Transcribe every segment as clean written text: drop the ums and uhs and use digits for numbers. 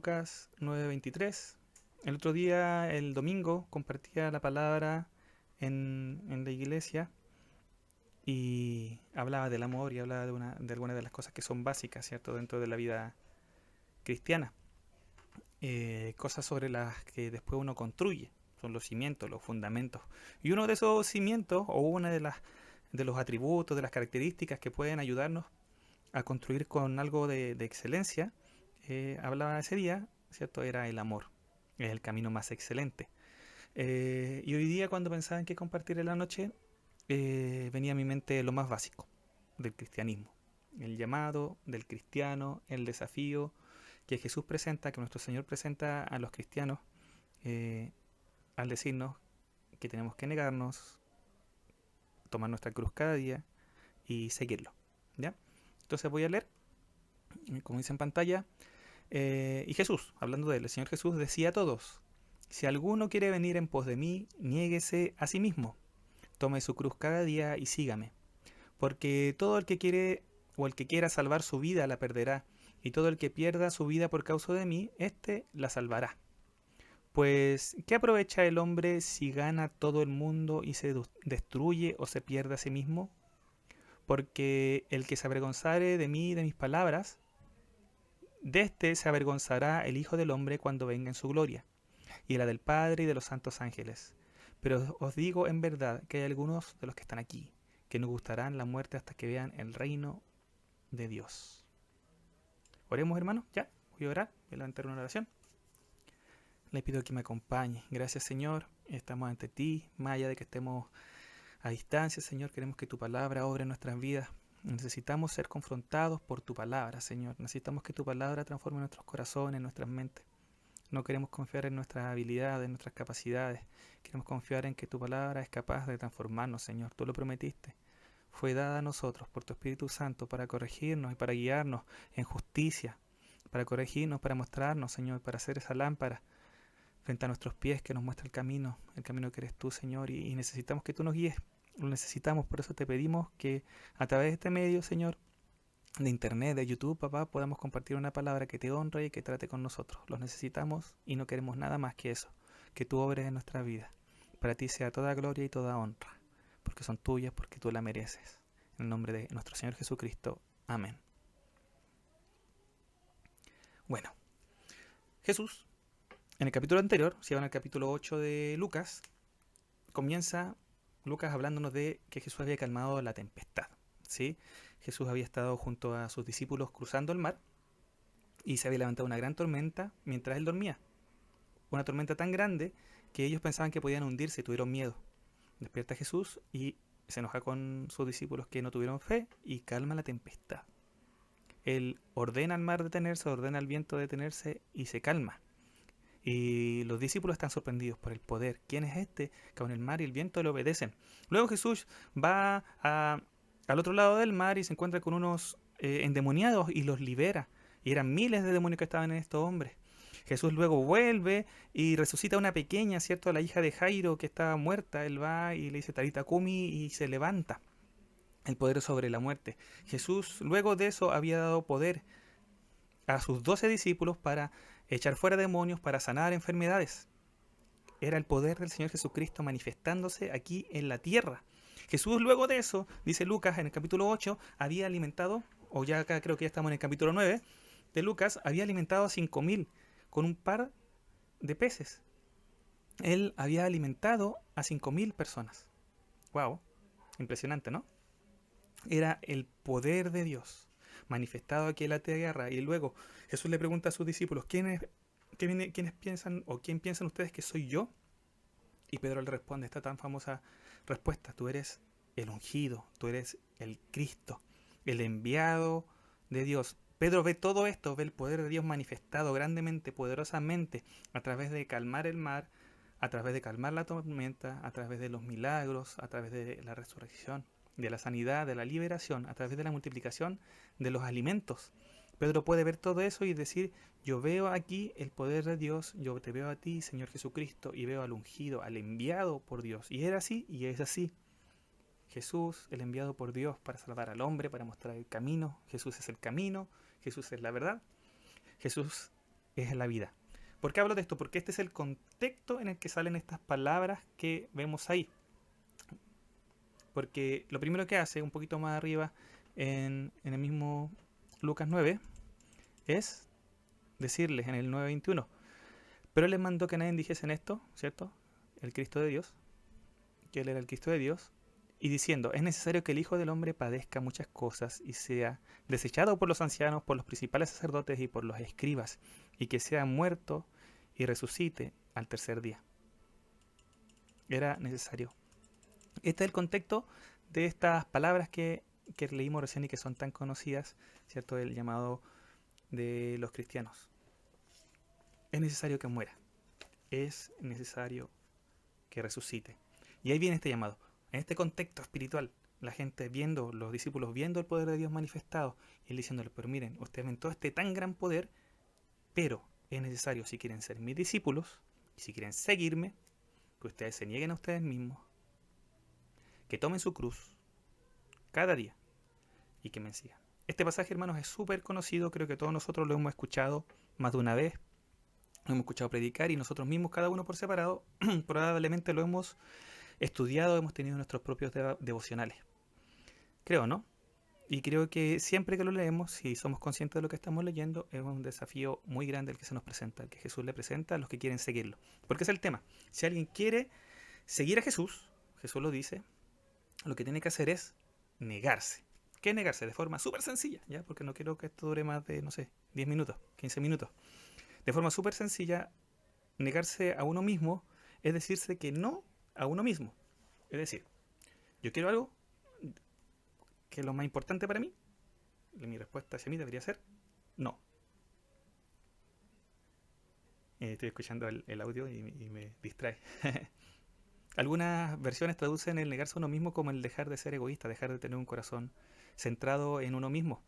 Lucas 9:23. El otro día, el domingo, compartía la palabra en la iglesia y hablaba del amor y hablaba de algunas de las cosas que son básicas, ¿cierto?, dentro de la vida cristiana. Cosas sobre las que después uno construye, son los cimientos, los fundamentos. Y uno de esos cimientos, o una de los atributos, de las características que pueden ayudarnos a construir con algo de excelencia, hablaba ese día, ¿cierto? Era el amor. Es el camino más excelente. Y hoy día, cuando pensaba en qué compartir en la noche, venía a mi mente lo más básico del cristianismo. El llamado del cristiano, el desafío que Jesús presenta, que nuestro Señor presenta a los cristianos, eh, al decirnos que tenemos que negarnos, tomar nuestra cruz cada día y seguirlo. ¿Ya? Entonces voy a leer, como dice en pantalla, y Jesús, hablando de él, el Señor Jesús decía a todos: si alguno quiere venir en pos de mí, niéguese a sí mismo, tome su cruz cada día y sígame. Porque todo el que quiere o el que quiera salvar su vida la perderá, y todo el que pierda su vida por causa de mí, éste la salvará. Pues, ¿qué aprovecha el hombre si gana todo el mundo y se destruye o se pierde a sí mismo? Porque el que se avergonzare de mí y de mis palabras, de éste se avergonzará el Hijo del Hombre cuando venga en su gloria, y la del Padre y de los santos ángeles. Pero os digo en verdad que hay algunos de los que están aquí, que no gustarán la muerte hasta que vean el reino de Dios. Oremos, hermanos, ya, voy a orar, voy a levantar una oración. Le pido que me acompañe. Gracias, Señor, estamos ante ti, más allá de que estemos a distancia, Señor, queremos que tu palabra obre en nuestras vidas. Necesitamos ser confrontados por tu palabra, Señor. Necesitamos que tu palabra transforme nuestros corazones, nuestras mentes. No queremos confiar en nuestras habilidades, en nuestras capacidades. Queremos confiar en que tu palabra es capaz de transformarnos, Señor. Tú lo prometiste. Fue dada a nosotros por tu Espíritu Santo para corregirnos y para guiarnos en justicia, para corregirnos, para mostrarnos, Señor, para hacer esa lámpara frente a nuestros pies que nos muestra el camino que eres tú, Señor, y necesitamos que tú nos guíes. Lo necesitamos, por eso te pedimos que a través de este medio, Señor, de internet, de YouTube, papá, podamos compartir una palabra que te honre y que trate con nosotros. Los necesitamos y no queremos nada más que eso, que tú obres en nuestra vida. Para ti sea toda gloria y toda honra, porque son tuyas, porque tú la mereces. En el nombre de nuestro Señor Jesucristo. Amén. Bueno, Jesús, en el capítulo anterior, si van al capítulo 8 de Lucas, comienza Lucas hablándonos de que Jesús había calmado la tempestad. ¿Sí? Jesús había estado junto a sus discípulos cruzando el mar y se había levantado una gran tormenta mientras él dormía. Una tormenta tan grande que ellos pensaban que podían hundirse y tuvieron miedo. Despierta Jesús y se enoja con sus discípulos que no tuvieron fe y calma la tempestad. Él ordena al mar detenerse, ordena al viento detenerse y se calma. Y los discípulos están sorprendidos por el poder. ¿Quién es este que aun el mar y el viento le obedecen? Luego Jesús va al otro lado del mar y se encuentra con unos endemoniados y los libera. Y eran miles de demonios que estaban en estos hombres. Jesús luego vuelve y resucita a una pequeña, ¿cierto? A la hija de Jairo que estaba muerta. Él va y le dice Talita Kumi y se levanta. El poder sobre la muerte. Jesús luego de eso había dado poder a sus 12 discípulos para echar fuera demonios, para sanar enfermedades. Era el poder del Señor Jesucristo manifestándose aquí en la tierra. Jesús luego de eso, dice Lucas en el capítulo 8, había alimentado, o ya acá creo que ya estamos en el capítulo 9 de Lucas, había alimentado a 5.000 con un par de peces. Él había alimentado a 5.000 personas. Wow, impresionante, ¿no? Era el poder de Dios manifestado aquí en la tierra. Y luego Jesús le pregunta a sus discípulos: ¿quiénes piensan o quién piensan ustedes que soy yo? Y Pedro le responde esta tan famosa respuesta: tú eres el ungido, tú eres el Cristo, el enviado de Dios. Pedro ve todo esto, ve el poder de Dios manifestado grandemente, poderosamente, a través de calmar el mar, a través de calmar la tormenta, a través de los milagros, a través de la resurrección, de la sanidad, de la liberación, a través de la multiplicación de los alimentos. Pedro puede ver todo eso y decir: yo veo aquí el poder de Dios, yo te veo a ti, Señor Jesucristo, y veo al ungido, al enviado por Dios. Y era así, y es así. Jesús, el enviado por Dios para salvar al hombre, para mostrar el camino. Jesús es el camino, Jesús es la verdad. Jesús es la vida. ¿Por qué hablo de esto? Porque este es el contexto en el que salen estas palabras que vemos ahí. Porque lo primero que hace, un poquito más arriba, en el mismo Lucas 9, es decirles en el 9:21, pero él les mandó que nadie dijese en esto, ¿cierto? El Cristo de Dios, que él era el Cristo de Dios, y diciendo, es necesario que el Hijo del Hombre padezca muchas cosas y sea desechado por los ancianos, por los principales sacerdotes y por los escribas, y que sea muerto y resucite al tercer día. Era necesario. Este es el contexto de estas palabras que leímos recién y que son tan conocidas, ¿cierto? El llamado de los cristianos. Es necesario que muera. Es necesario que resucite. Y ahí viene este llamado. En este contexto espiritual, la gente viendo, los discípulos viendo el poder de Dios manifestado, y él diciéndole, pero miren, ustedes ven todo este tan gran poder, pero es necesario, si quieren ser mis discípulos, y si quieren seguirme, que ustedes se nieguen a ustedes mismos, que tomen su cruz cada día y que me sigan. Este pasaje, hermanos, es súper conocido, creo que todos nosotros lo hemos escuchado más de una vez, lo hemos escuchado predicar y nosotros mismos, cada uno por separado, probablemente lo hemos estudiado, hemos tenido nuestros propios devocionales. Creo, ¿no? Y creo que siempre que lo leemos, si somos conscientes de lo que estamos leyendo, es un desafío muy grande el que se nos presenta, el que Jesús le presenta a los que quieren seguirlo. Porque es el tema. Si alguien quiere seguir a Jesús, Jesús lo dice, lo que tiene que hacer es negarse. ¿Qué es negarse? De forma súper sencilla, ¿ya? Porque no quiero que esto dure más de, no sé, 10 minutos, 15 minutos. De forma súper sencilla, negarse a uno mismo es decirse que no a uno mismo. Es decir, yo quiero algo que es lo más importante para mí. Y mi respuesta hacia mí debería ser no. Estoy escuchando el audio y me distrae. Algunas versiones traducen el negarse a uno mismo como el dejar de ser egoísta, dejar de tener un corazón centrado en uno mismo.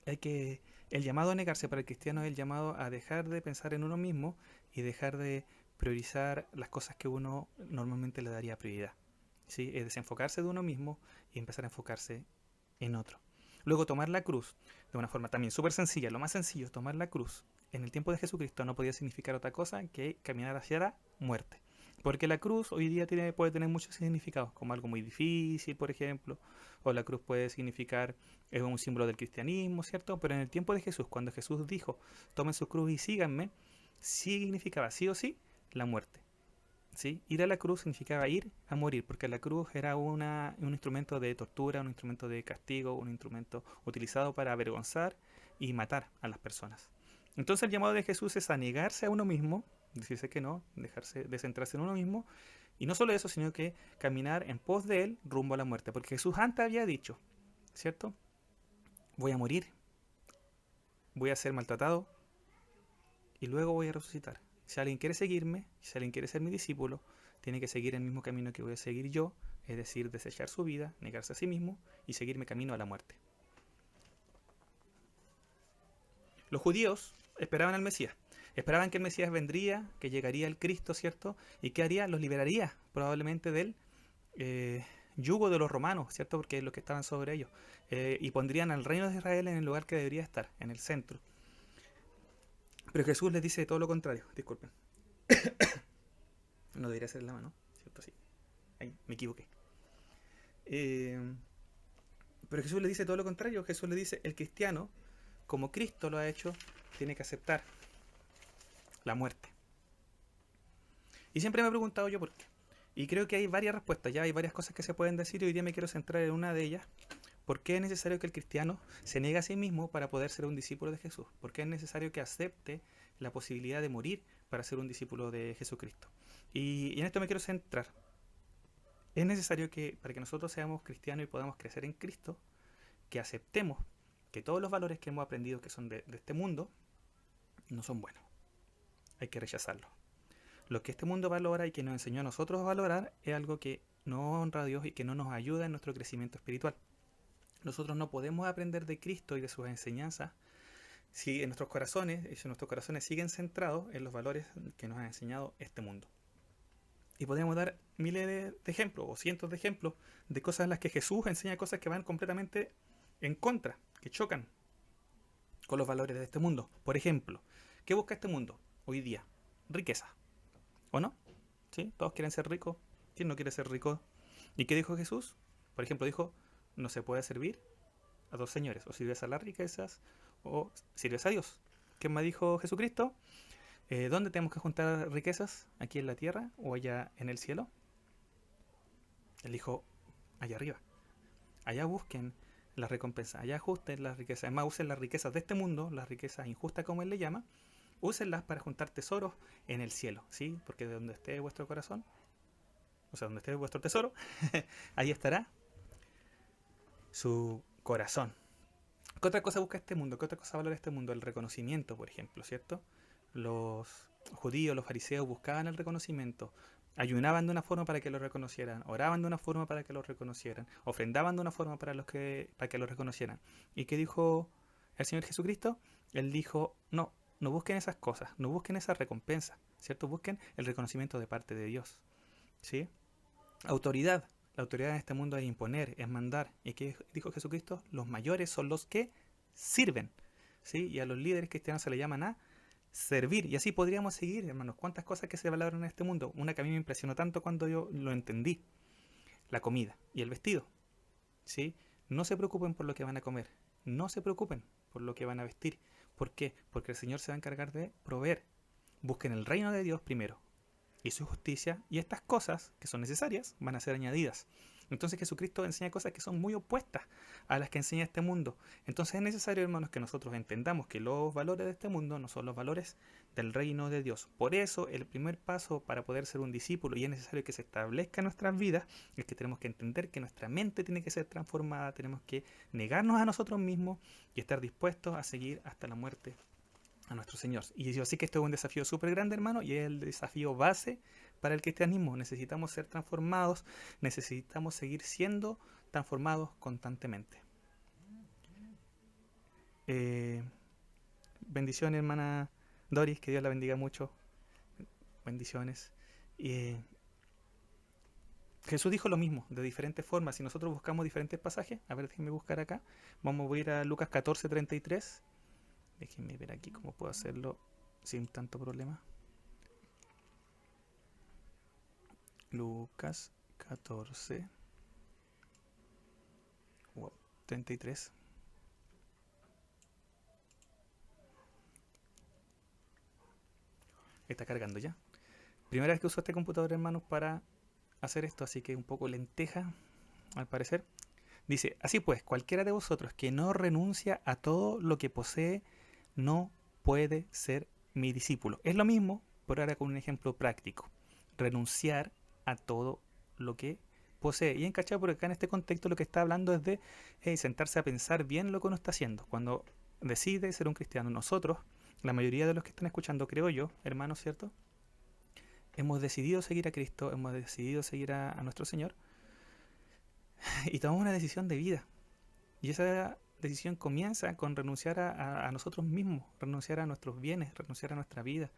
El llamado a negarse para el cristiano es el llamado a dejar de pensar en uno mismo y dejar de priorizar las cosas que uno normalmente le daría prioridad. ¿Sí? Es desenfocarse de uno mismo y empezar a enfocarse en otro. Luego tomar la cruz de una forma también súper sencilla. Lo más sencillo es tomar la cruz. En el tiempo de Jesucristo no podía significar otra cosa que caminar hacia la muerte. Porque la cruz hoy día puede tener muchos significados, como algo muy difícil, por ejemplo, o la cruz puede significar, es un símbolo del cristianismo, ¿cierto? Pero en el tiempo de Jesús, cuando Jesús dijo, tomen su cruz y síganme, significaba sí o sí la muerte. ¿Sí? Ir a la cruz significaba ir a morir, porque la cruz era un instrumento de tortura, un instrumento de castigo, un instrumento utilizado para avergonzar y matar a las personas. Entonces el llamado de Jesús es a negarse a uno mismo, decirse que no, dejarse de centrarse en uno mismo, y no solo eso, sino que caminar en pos de él rumbo a la muerte, porque Jesús antes había dicho, ¿cierto? Voy a morir, voy a ser maltratado y luego voy a resucitar. Si alguien quiere seguirme, si alguien quiere ser mi discípulo, tiene que seguir el mismo camino que voy a seguir yo, es decir, desechar su vida, negarse a sí mismo y seguirme camino a la muerte. Los judíos esperaban al Mesías, esperaban que el Mesías vendría, que llegaría el Cristo, ¿cierto? ¿Y qué haría? Los liberaría probablemente del yugo de los romanos, ¿cierto? Porque es lo que estaban sobre ellos. Y pondrían al reino de Israel en el lugar que debería estar, en el centro. Pero Jesús les dice todo lo contrario, disculpen. No debería ser la mano, ¿cierto? Sí. Ahí, me equivoqué. Pero Jesús le dice todo lo contrario. Jesús le dice, el cristiano, como Cristo lo ha hecho, tiene que aceptar la muerte. Y siempre me he preguntado yo por qué. Y creo que hay varias respuestas, ya hay varias cosas que se pueden decir y hoy día me quiero centrar en una de ellas. ¿Por qué es necesario que el cristiano se niegue a sí mismo para poder ser un discípulo de Jesús? ¿Por qué es necesario que acepte la posibilidad de morir para ser un discípulo de Jesucristo? Y en esto me quiero centrar. Es necesario que, para que nosotros seamos cristianos y podamos crecer en Cristo, que aceptemos que todos los valores que hemos aprendido que son de este mundo no son buenos. Hay que rechazarlos. Lo que este mundo valora y que nos enseñó a nosotros a valorar es algo que no honra a Dios y que no nos ayuda en nuestro crecimiento espiritual. Nosotros no podemos aprender de Cristo y de sus enseñanzas si nuestros corazones siguen centrados en los valores que nos ha enseñado este mundo. Y podríamos dar miles de ejemplos o cientos de ejemplos de cosas en las que Jesús enseña cosas que van completamente en contra, que chocan con los valores de este mundo. Por ejemplo, ¿Qué busca este mundo hoy día? Riqueza, ¿o no? ¿Sí? Todos quieren ser ricos. ¿Quién no quiere ser rico? ¿Y qué dijo Jesús? Por ejemplo, dijo, no se puede servir a dos señores, o sirves a las riquezas o sirves a Dios. ¿Qué más dijo Jesucristo? ¿Dónde tenemos que juntar riquezas? ¿Aquí en la tierra o allá en el cielo? Él dijo, allá arriba. Allá busquen la recompensa, allá ajusten las riquezas. Además, usen las riquezas de este mundo, las riquezas injustas como él le llama, úsenlas para juntar tesoros en el cielo, ¿sí? Porque de donde esté vuestro corazón, o sea, donde esté vuestro tesoro, ahí estará su corazón. ¿Qué otra cosa busca este mundo? ¿Qué otra cosa valora este mundo? El reconocimiento, por ejemplo, ¿cierto? Los judíos, los fariseos buscaban el reconocimiento. Ayunaban de una forma para que lo reconocieran, oraban de una forma para que lo reconocieran, ofrendaban de una forma para que lo reconocieran. ¿Y qué dijo el Señor Jesucristo? Él dijo, no, no busquen esas cosas, no busquen esa recompensa, ¿cierto? Busquen el reconocimiento de parte de Dios, ¿sí? Autoridad. La autoridad en este mundo es imponer, es mandar. ¿Y qué dijo Jesucristo? Los mayores son los que sirven, ¿sí? Y a los líderes cristianos se le llaman a servir. Y así podríamos seguir, hermanos. ¿Cuántas cosas que se valoran en este mundo? Una que a mí me impresionó tanto cuando yo lo entendí. La comida y el vestido, ¿sí? No se preocupen por lo que van a comer. No se preocupen por lo que van a vestir. ¿Por qué? Porque el Señor se va a encargar de proveer. Busquen el reino de Dios primero y su justicia, y estas cosas que son necesarias van a ser añadidas. Entonces Jesucristo enseña cosas que son muy opuestas a las que enseña este mundo. Entonces es necesario, hermanos, que nosotros entendamos que los valores de este mundo no son los valores del reino de Dios. Por eso el primer paso para poder ser un discípulo, y es necesario que se establezca en nuestras vidas, es que tenemos que entender que nuestra mente tiene que ser transformada, tenemos que negarnos a nosotros mismos y estar dispuestos a seguir hasta la muerte a nuestro Señor. Y yo sé que esto es un desafío súper grande, hermano, y es el desafío base para el cristianismo. Necesitamos ser transformados, necesitamos seguir siendo transformados constantemente. Eh, bendiciones, hermana Doris, que Dios la bendiga mucho. Bendiciones. Jesús dijo lo mismo, de diferentes formas. Si nosotros buscamos diferentes pasajes, a ver, déjenme buscar acá. Vamos a ir a Lucas 14:33. Déjenme ver aquí cómo puedo hacerlo sin tanto problema. Lucas 14. Wow, 33. Está cargando ya. Primera vez que uso este computador, hermanos, para hacer esto, así que un poco lenteja, al parecer. Dice, así pues, cualquiera de vosotros que no renuncia a todo lo que posee, no puede ser mi discípulo. Es lo mismo, pero ahora con un ejemplo práctico. Renunciar a todo lo que posee. Y encachado porque acá en este contexto lo que está hablando es de sentarse a pensar bien lo que uno está haciendo. Cuando decide ser un cristiano, nosotros, la mayoría de los que están escuchando, creo yo, hermanos, ¿cierto? Hemos decidido seguir a Cristo, hemos decidido seguir a nuestro Señor y tomamos una decisión de vida. Y esa decisión comienza con renunciar a nosotros mismos, renunciar a nuestros bienes, renunciar a nuestra vida.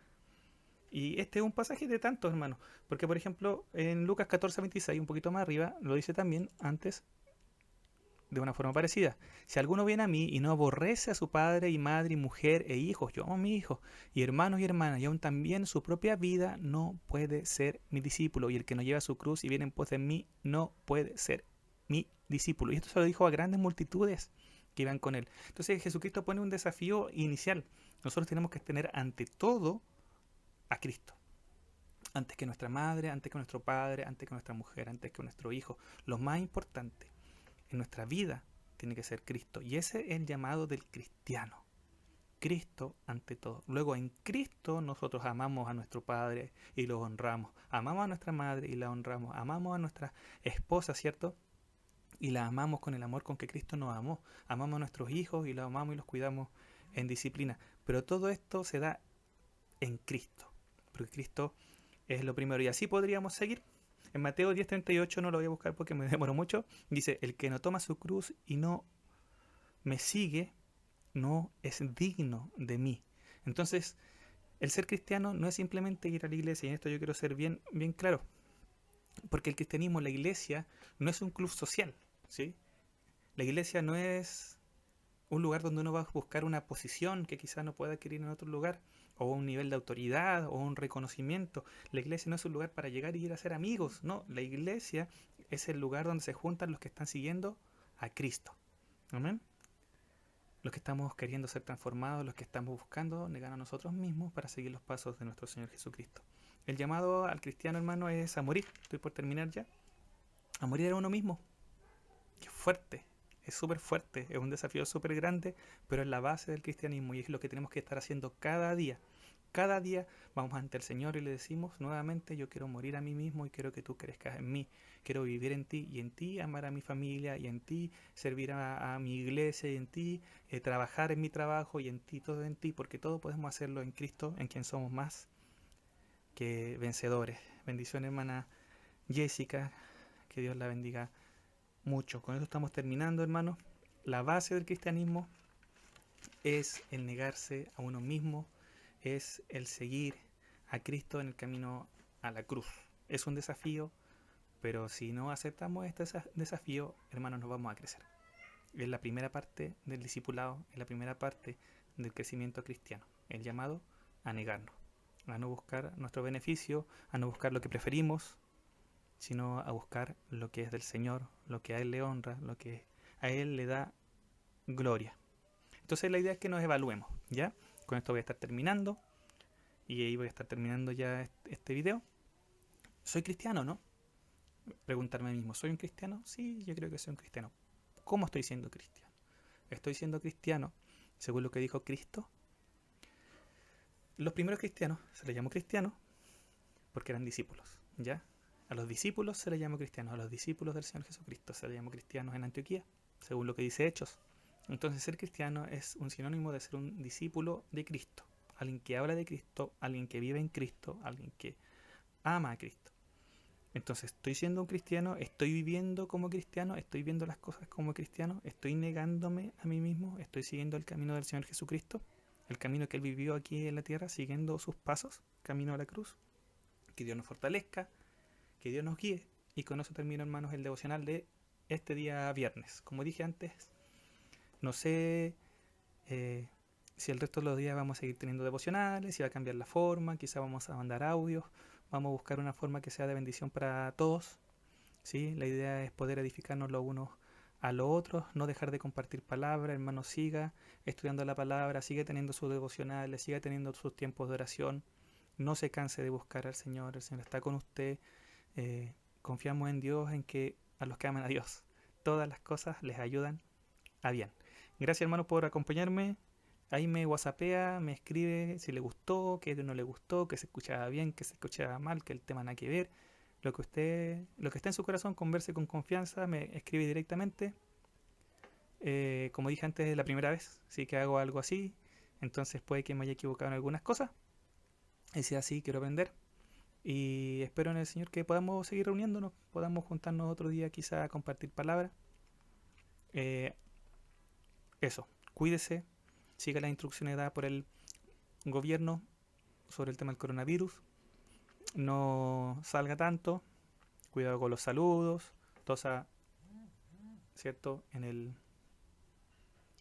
Y este es un pasaje de tantos, hermanos. Porque, por ejemplo, en Lucas 14:26, un poquito más arriba, lo dice también antes de una forma parecida. Si alguno viene a mí y no aborrece a su padre y madre y mujer e hijos, yo amo a mi hijo, y hermanos y hermanas, y aún también su propia vida, no puede ser mi discípulo. Y el que no lleva su cruz y viene en pos de mí, no puede ser mi discípulo. Y esto se lo dijo a grandes multitudes que iban con él. Entonces Jesucristo pone un desafío inicial. Nosotros tenemos que tener ante todo a Cristo. Antes que nuestra madre, antes que nuestro padre, antes que nuestra mujer, antes que nuestro hijo. Lo más importante en nuestra vida tiene que ser Cristo. Y ese es el llamado del cristiano. Cristo ante todo. Luego en Cristo nosotros amamos a nuestro Padre y lo honramos. Amamos a nuestra madre y la honramos. Amamos a nuestra esposa, ¿cierto? Y la amamos con el amor con que Cristo nos amó. Amamos a nuestros hijos y los amamos y los cuidamos en disciplina. Pero todo esto se da en Cristo. Porque Cristo es lo primero. Y así podríamos seguir. En Mateo 10:38, no lo voy a buscar porque me demoro mucho, dice, el que no toma su cruz y no me sigue, no es digno de mí. Entonces, el ser cristiano no es simplemente ir a la iglesia, y en esto yo quiero ser bien, bien claro. Porque el cristianismo, la iglesia, no es un club social, ¿sí? La iglesia no es un lugar donde uno va a buscar una posición que quizás no pueda adquirir en otro lugar, o un nivel de autoridad, o un reconocimiento. La iglesia no es un lugar para llegar y ir a ser amigos, no, la iglesia es el lugar donde se juntan los que están siguiendo a Cristo. Amén. Los que estamos queriendo ser transformados, los que estamos buscando negar a nosotros mismos para seguir los pasos de nuestro Señor Jesucristo. El llamado al cristiano, hermano, es a morir. Estoy por terminar ya. A morir a uno mismo. Qué fuerte. Es súper fuerte. Es un desafío súper grande, pero es la base del cristianismo y es lo que tenemos que estar haciendo cada día. Cada día vamos ante el Señor y le decimos nuevamente: yo quiero morir a mí mismo y quiero que tú crezcas en mí. Quiero vivir en ti y en ti amar a mi familia y en ti servir a mi iglesia y en ti trabajar en mi trabajo y en ti, todo en ti, porque todo podemos hacerlo en Cristo, en quien somos más que vencedores. Bendición, hermana Jessica, que Dios la bendiga mucho. Con esto estamos terminando, hermanos. La base del cristianismo es el negarse a uno mismo, es el seguir a Cristo en el camino a la cruz. Es un desafío, pero si no aceptamos este desafío, hermanos, no vamos a crecer. Es la primera parte del discipulado, es la primera parte del crecimiento cristiano, el llamado a negarnos, a no buscar nuestro beneficio, a no buscar lo que preferimos, sino a buscar lo que es del Señor, lo que a Él le honra, lo que a Él le da gloria. Entonces la idea es que nos evaluemos, ¿ya? Con esto voy a estar terminando y ahí voy a estar terminando ya este video. ¿Soy cristiano, no? Preguntarme a mí mismo, ¿soy un cristiano? Sí, yo creo que soy un cristiano. ¿Cómo estoy siendo cristiano? ¿Estoy siendo cristiano según lo que dijo Cristo? Los primeros cristianos se les llamó cristianos porque eran discípulos, ¿ya? A los discípulos se les llamó cristianos, a los discípulos del Señor Jesucristo se les llamó cristianos en Antioquía, según lo que dice Hechos. Entonces ser cristiano es un sinónimo de ser un discípulo de Cristo, alguien que habla de Cristo, alguien que vive en Cristo, alguien que ama a Cristo. Entonces, ¿estoy siendo un cristiano? ¿Estoy viviendo como cristiano? ¿Estoy viendo las cosas como cristiano? ¿Estoy negándome a mí mismo? ¿Estoy siguiendo el camino del Señor Jesucristo? El camino que Él vivió aquí en la tierra, siguiendo sus pasos, camino a la cruz. Que Dios nos fortalezca, que Dios nos guíe. Y con eso termino, hermanos, el devocional de este día viernes. Como dije antes, no sé si el resto de los días vamos a seguir teniendo devocionales, si va a cambiar la forma, quizá vamos a mandar audios, vamos a buscar una forma que sea de bendición para todos, ¿sí? La idea es poder edificarnos los unos a los otros, no dejar de compartir palabra, hermano, siga estudiando la palabra, sigue teniendo sus devocionales, siga teniendo sus tiempos de oración, no se canse de buscar al Señor, el Señor está con usted, confiamos en Dios, en que a los que aman a Dios, todas las cosas les ayudan a bien. Gracias, hermano, por acompañarme. Ahí me whatsappea, me escribe si le gustó, que no le gustó, que se escuchaba bien, que se escuchaba mal, que el tema nada que ver. Lo que está en su corazón, converse con confianza, me escribe directamente. Como dije antes, es la primera vez, sí que hago algo así. Entonces puede que me haya equivocado en algunas cosas. Y si así, quiero aprender. Y espero en el Señor que podamos seguir reuniéndonos, podamos juntarnos otro día quizá a compartir palabras. Eso, cuídese, siga las instrucciones dadas por el gobierno sobre el tema del coronavirus, no salga tanto, cuidado con los saludos, tosa, ¿cierto?, en el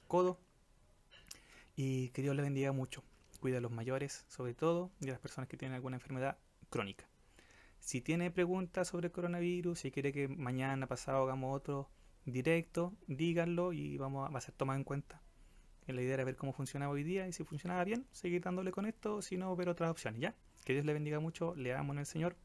codo, y que Dios le bendiga mucho. Cuida a los mayores, sobre todo, y a las personas que tienen alguna enfermedad crónica. Si tiene preguntas sobre el coronavirus, si quiere que mañana, pasado, hagamos otro directo, díganlo y va a ser tomado en cuenta. La idea era ver cómo funcionaba hoy día y si funcionaba bien, seguir dándole con esto, si no, ver otras opciones, ¿ya? Que Dios le bendiga mucho, le amo en el Señor.